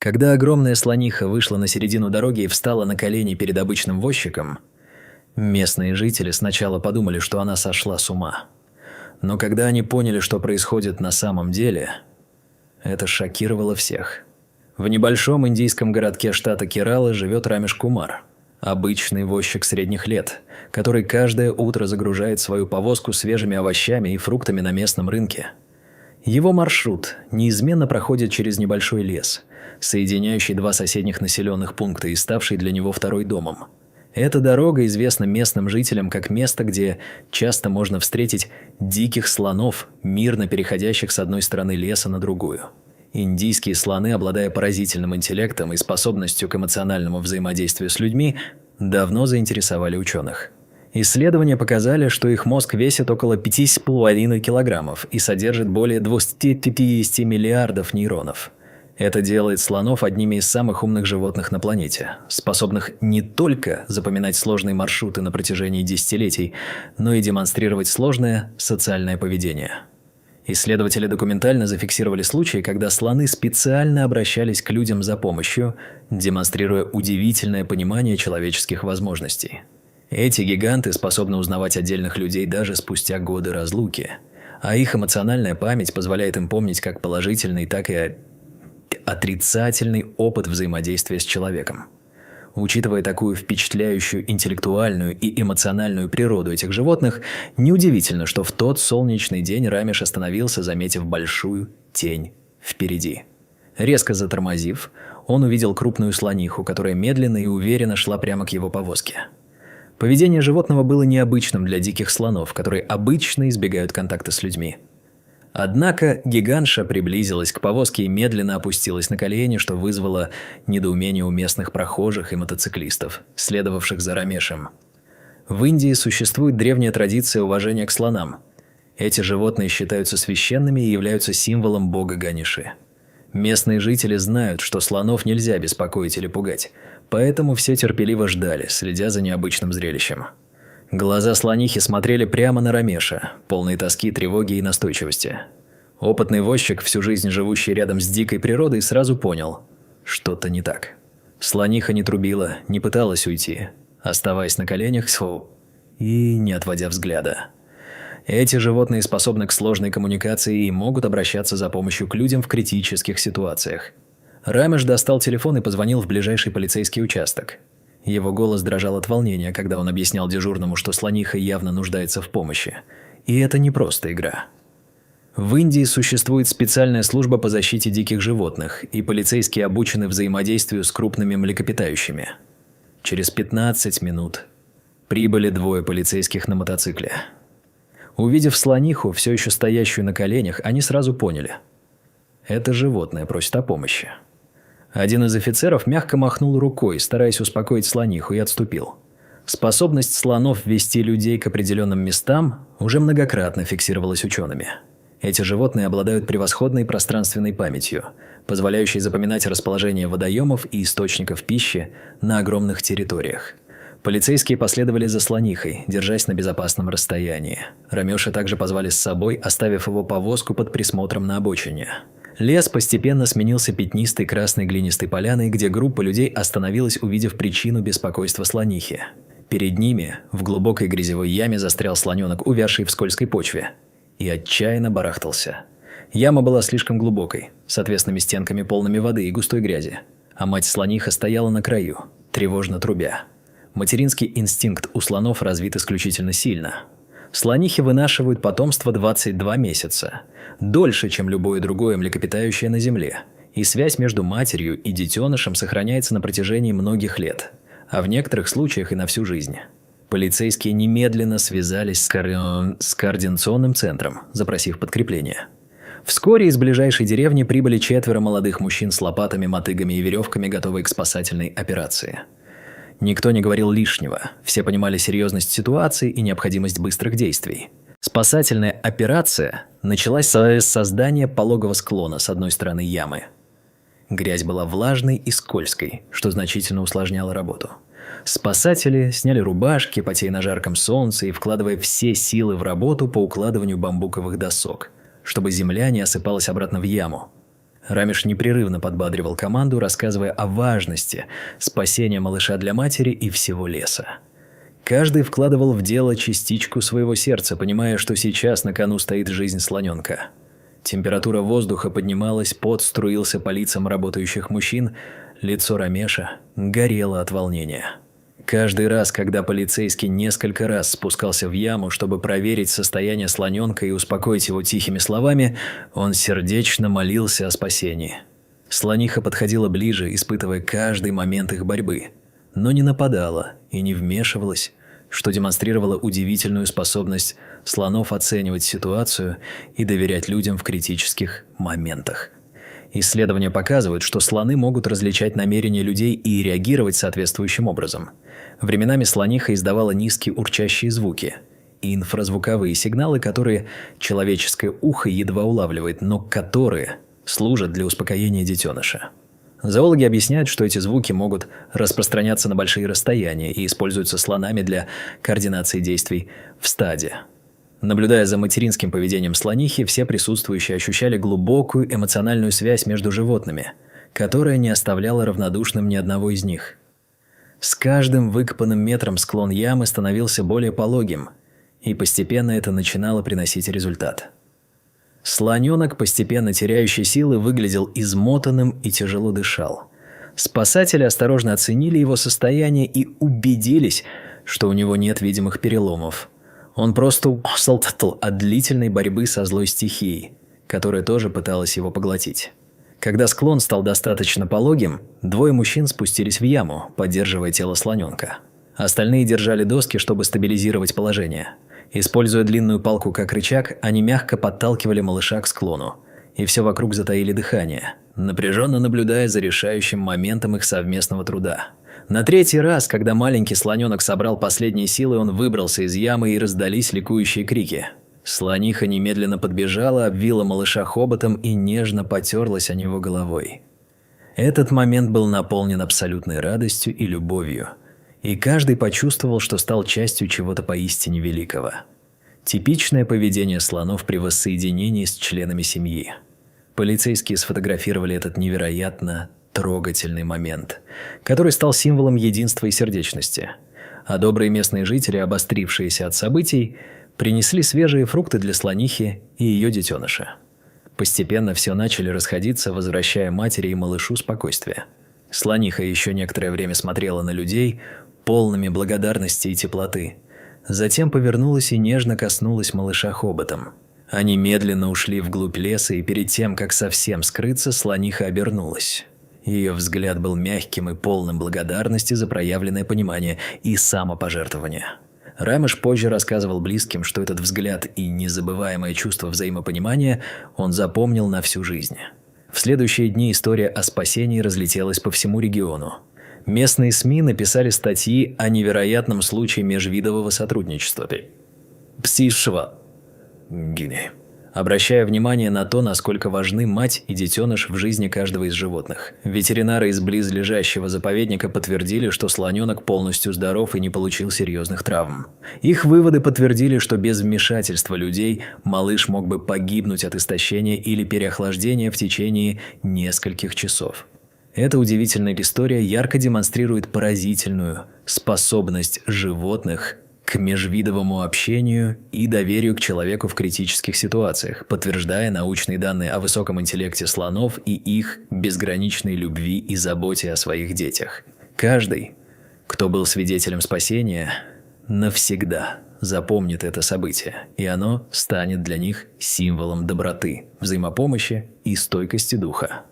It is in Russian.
Когда огромная слониха вышла на середину дороги и встала на колени перед обычным возчиком, местные жители сначала подумали, что она сошла с ума. Но когда они поняли, что происходит на самом деле, это шокировало всех. В небольшом индийском городке штата Керала живет Рамеш Кумар, обычный возчик средних лет, который каждое утро загружает свою повозку свежими овощами и фруктами на местном рынке. Его маршрут неизменно проходит через небольшой лес, соединяющий два соседних населенных пункта и ставший для него второй домом. Эта дорога известна местным жителям как место, где часто можно встретить диких слонов, мирно переходящих с одной стороны леса на другую. Индийские слоны, обладая поразительным интеллектом и способностью к эмоциональному взаимодействию с людьми, давно заинтересовали ученых. Исследования показали, что их мозг весит около 5,5 килограммов и содержит более 250 миллиардов нейронов. Это делает слонов одними из самых умных животных на планете, способных не только запоминать сложные маршруты на протяжении десятилетий, но и демонстрировать сложное социальное поведение. Исследователи документально зафиксировали случаи, когда слоны специально обращались к людям за помощью, демонстрируя удивительное понимание человеческих возможностей. Эти гиганты способны узнавать отдельных людей даже спустя годы разлуки, а их эмоциональная память позволяет им помнить как положительный, так и отрицательный опыт взаимодействия с человеком. Учитывая такую впечатляющую интеллектуальную и эмоциональную природу этих животных, неудивительно, что в тот солнечный день Рамеш остановился, заметив большую тень впереди. Резко затормозив, он увидел крупную слониху, которая медленно и уверенно шла прямо к его повозке. Поведение животного было необычным для диких слонов, которые обычно избегают контакта с людьми. Однако гигантша приблизилась к повозке и медленно опустилась на колени, что вызвало недоумение у местных прохожих и мотоциклистов, следовавших за Рамешем. В Индии существует древняя традиция уважения к слонам. Эти животные считаются священными и являются символом бога Ганеши. Местные жители знают, что слонов нельзя беспокоить или пугать, поэтому все терпеливо ждали, следя за необычным зрелищем. Глаза слонихи смотрели прямо на Рамеша, полные тоски, тревоги и настойчивости. Опытный возчик, всю жизнь живущий рядом с дикой природой, сразу понял – что-то не так. Слониха не трубила, не пыталась уйти, оставаясь на коленях и не отводя взгляда. Эти животные способны к сложной коммуникации и могут обращаться за помощью к людям в критических ситуациях. Рамеш достал телефон и позвонил в ближайший полицейский участок. Его голос дрожал от волнения, когда он объяснял дежурному, что слониха явно нуждается в помощи. И это не просто игра. В Индии существует специальная служба по защите диких животных, и полицейские обучены взаимодействию с крупными млекопитающими. Через 15 минут прибыли двое полицейских на мотоцикле. Увидев слониху, все еще стоящую на коленях, они сразу поняли – это животное просит о помощи. Один из офицеров мягко махнул рукой, стараясь успокоить слониху, и отступил. Способность слонов вести людей к определенным местам уже многократно фиксировалась учеными. Эти животные обладают превосходной пространственной памятью, позволяющей запоминать расположение водоемов и источников пищи на огромных территориях. Полицейские последовали за слонихой, держась на безопасном расстоянии. Рамеша также позвали с собой, оставив его повозку под присмотром на обочине. Лес постепенно сменился пятнистой красной глинистой поляной, где группа людей остановилась, увидев причину беспокойства слонихи. Перед ними в глубокой грязевой яме застрял слоненок, увязший в скользкой почве, и отчаянно барахтался. Яма была слишком глубокой, с отвесными стенками, полными воды и густой грязи, а мать-слониха стояла на краю, тревожно трубя. Материнский инстинкт у слонов развит исключительно сильно. Слонихи вынашивают потомство 22 месяца, дольше, чем любое другое млекопитающее на Земле, и связь между матерью и детенышем сохраняется на протяжении многих лет, а в некоторых случаях и на всю жизнь. Полицейские немедленно связались с координационным центром, запросив подкрепление. Вскоре из ближайшей деревни прибыли 4 молодых мужчин с лопатами, мотыгами и веревками, готовые к спасательной операции. Никто не говорил лишнего, все понимали серьезность ситуации и необходимость быстрых действий. Спасательная операция началась с создания пологого склона с одной стороны ямы. Грязь была влажной и скользкой, что значительно усложняло работу. Спасатели сняли рубашки, потея на жарком солнце и вкладывая все силы в работу по укладыванию бамбуковых досок, чтобы земля не осыпалась обратно в яму. Рамеш непрерывно подбадривал команду, рассказывая о важности спасения малыша для матери и всего леса. Каждый вкладывал в дело частичку своего сердца, понимая, что сейчас на кону стоит жизнь слоненка. Температура воздуха поднималась, пот струился по лицам работающих мужчин, лицо Рамеша горело от волнения. Каждый раз, когда полицейский несколько раз спускался в яму, чтобы проверить состояние слоненка и успокоить его тихими словами, он сердечно молился о спасении. Слониха подходила ближе, испытывая каждый момент их борьбы, но не нападала и не вмешивалась, что демонстрировало удивительную способность слонов оценивать ситуацию и доверять людям в критических моментах. Исследования показывают, что слоны могут различать намерения людей и реагировать соответствующим образом. Временами слониха издавала низкие урчащие звуки и инфразвуковые сигналы, которые человеческое ухо едва улавливает, но которые служат для успокоения детеныша. Зоологи объясняют, что эти звуки могут распространяться на большие расстояния и используются слонами для координации действий в стаде. Наблюдая за материнским поведением слонихи, все присутствующие ощущали глубокую эмоциональную связь между животными, которая не оставляла равнодушным ни одного из них. С каждым выкопанным метром склон ямы становился более пологим, и постепенно это начинало приносить результат. Слоненок, постепенно теряющий силы, выглядел измотанным и тяжело дышал. Спасатели осторожно оценили его состояние и убедились, что у него нет видимых переломов. Он просто устал от длительной борьбы со злой стихией, которая тоже пыталась его поглотить. Когда склон стал достаточно пологим, двое мужчин спустились в яму, поддерживая тело слоненка. Остальные держали доски, чтобы стабилизировать положение. Используя длинную палку как рычаг, они мягко подталкивали малыша к склону, и все вокруг затаили дыхание, напряженно наблюдая за решающим моментом их совместного труда. На третий раз, когда маленький слоненок собрал последние силы, он выбрался из ямы и раздались ликующие крики. Слониха немедленно подбежала, обвила малыша хоботом и нежно потерлась о него головой. Этот момент был наполнен абсолютной радостью и любовью, и каждый почувствовал, что стал частью чего-то поистине великого. Типичное поведение слонов при воссоединении с членами семьи. Полицейские сфотографировали этот невероятно трогательный момент, который стал символом единства и сердечности. А добрые местные жители, обострившиеся от событий, принесли свежие фрукты для слонихи и ее детеныша. Постепенно все начали расходиться, возвращая матери и малышу спокойствие. Слониха еще некоторое время смотрела на людей, полными благодарности и теплоты. Затем повернулась и нежно коснулась малыша хоботом. Они медленно ушли вглубь леса, и перед тем, как совсем скрыться, слониха обернулась. Ее взгляд был мягким и полным благодарности за проявленное понимание и самопожертвование. Рамеш позже рассказывал близким, что этот взгляд и незабываемое чувство взаимопонимания он запомнил на всю жизнь. В следующие дни история о спасении разлетелась по всему региону. Местные СМИ написали статьи о невероятном случае межвидового сотрудничества. Псишва. Гиней. Обращая внимание на то, насколько важны мать и детеныш в жизни каждого из животных. Ветеринары из близлежащего заповедника подтвердили, что слоненок полностью здоров и не получил серьезных травм. Их выводы подтвердили, что без вмешательства людей малыш мог бы погибнуть от истощения или переохлаждения в течение нескольких часов. Эта удивительная история ярко демонстрирует поразительную способность животных к межвидовому общению и доверию к человеку в критических ситуациях, подтверждая научные данные о высоком интеллекте слонов и их безграничной любви и заботе о своих детях. Каждый, кто был свидетелем спасения, навсегда запомнит это событие, и оно станет для них символом доброты, взаимопомощи и стойкости духа.